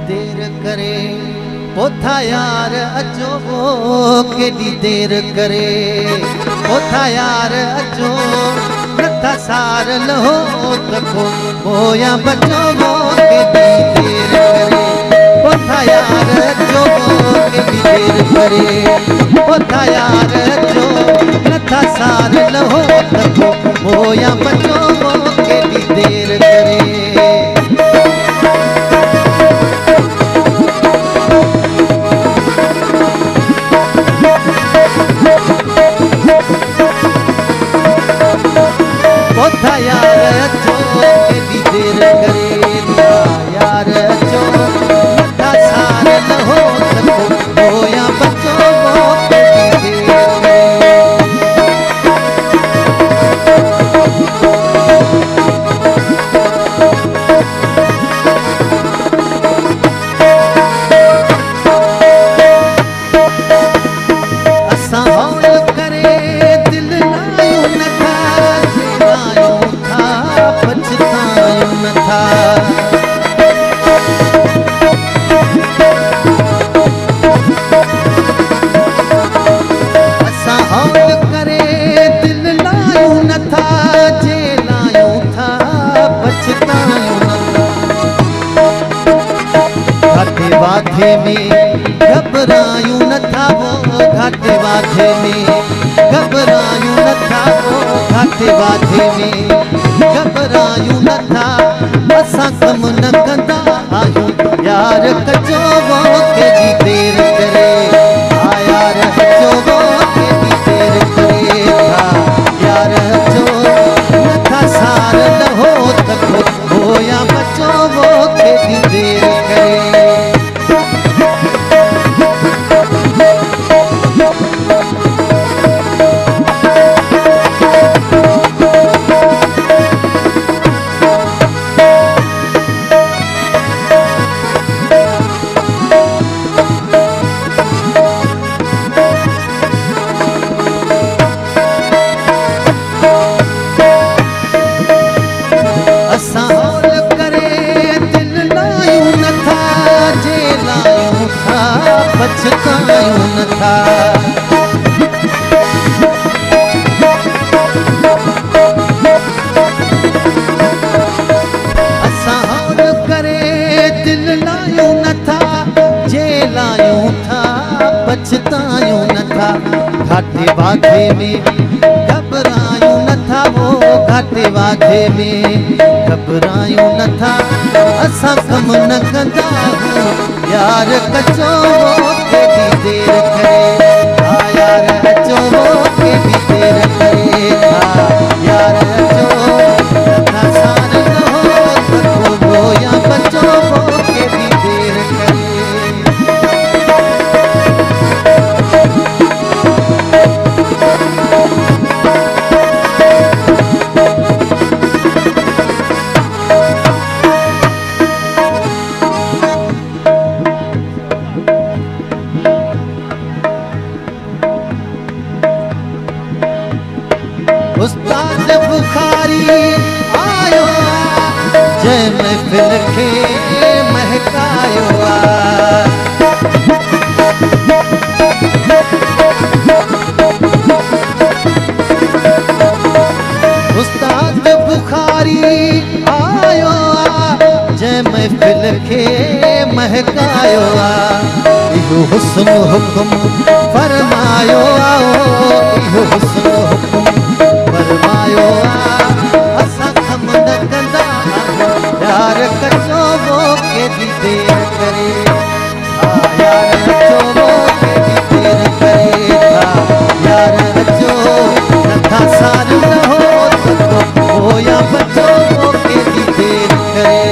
देर करे पोथा यार अचो केॾी देर करे पोथा यार अचो नथा सार लहो तको पोया बचो केॾी देर करे पोथा यार अचो केॾी देर करे पोथा यार अचो नथा सार लहो तको पोया बचो केॾी देर करे पोथा यार अचो केॾी देर करे यार अचो नथा सार लहो तको पोया बचो केॾी देर करे असां हौल करे दिल लायूं नथा लायूं था पछतायूं नथा असां हौल करे दिल लायूं नथा जे लायूं था पछतायूं नथा घाटे वाधे में घबरायूं नथा घाटे वाधे में घबरायूं नथा घाटे वाधे में घबरायूं नथा असां कम न कंदा आहियूं यार कचो केॾी देर करे यार अचो केॾी देर करे यार अचो नथा सार लहो तको पोया बचो केॾी देर करे असां हौल करे दिल लायूं नथा जे लायूं था पछतायूं नथा असां हौल करे दिल लायूं नथा जे लायूं था पछतायूं नथा घाटे वाधे में घबरायूं नथा घाटे वाधे में घबरायूं नथा असां कम न कंदा यार कचो केॾी देर करे यार अचो केॾी देर करे यार अचो नथा सार लहो तको पोया बचो केॾी देर करे उस्ताद बुखारी आयो जंहिं महफ़िल खे महकायो उस्ताद बुखारी आयो जंहिं महफ़िल खे महकायो इहो हुस्न हुकुम फरमायो इहो हुस्न हुकुम फरमायो असां कम न कंदा यार कचो केॾी देर करे यार अचो केॾी देर करे यार अचो नथा सार लहो तको पोया बचो केॾी देर करे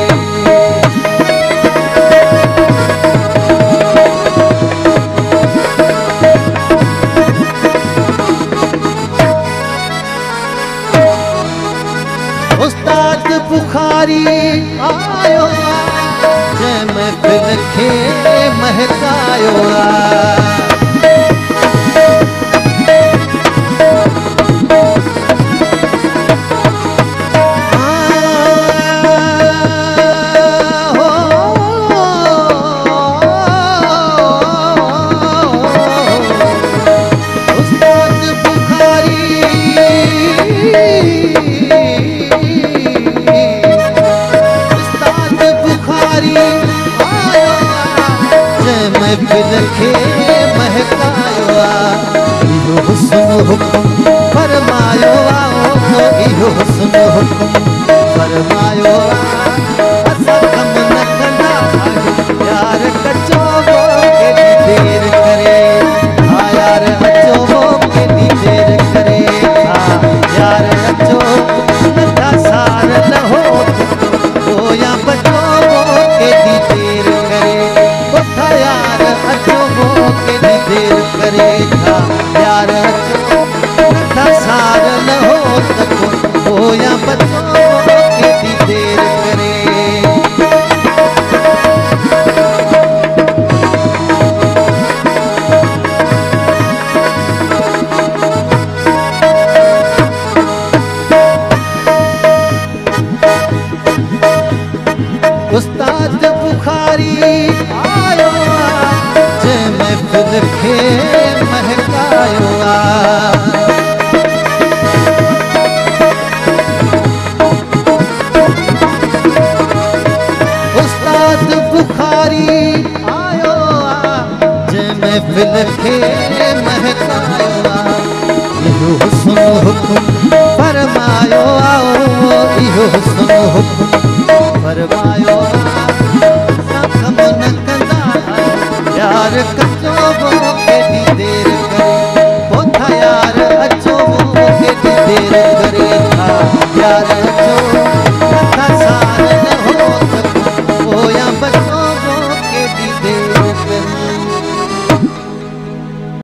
उस्ताद बुखारी आयो जंहिं महफ़िल खे महकायो महफ़िल खे महकायो इहो हुस्न हुकुम फरमायो इहो हुस्न हुकुम फरमायो असां कम न कंदा यार कचो वो केॾी देर करे हा यार अचो वो केॾी देर करे हा यार अचो नथा सार न हो या बचो वो केॾी देर करे उथा यार अचो वो केॾी देर करे हा यार अचो नथा सार न हो सको या बचो वो केॾी देर करे उस्ताद बुखारी आयो जे महफ़िल खे महकायो उस्ताद बुखारी आयो जे महफ़िल खे महकायो इहो हुस्न हुकुम फरमायो इहो हुस्न हुकुम फरमायो कम न कंदा यार कचो वो केॾी देर करे उथा यार अचो वो केॾी देर करे हा यार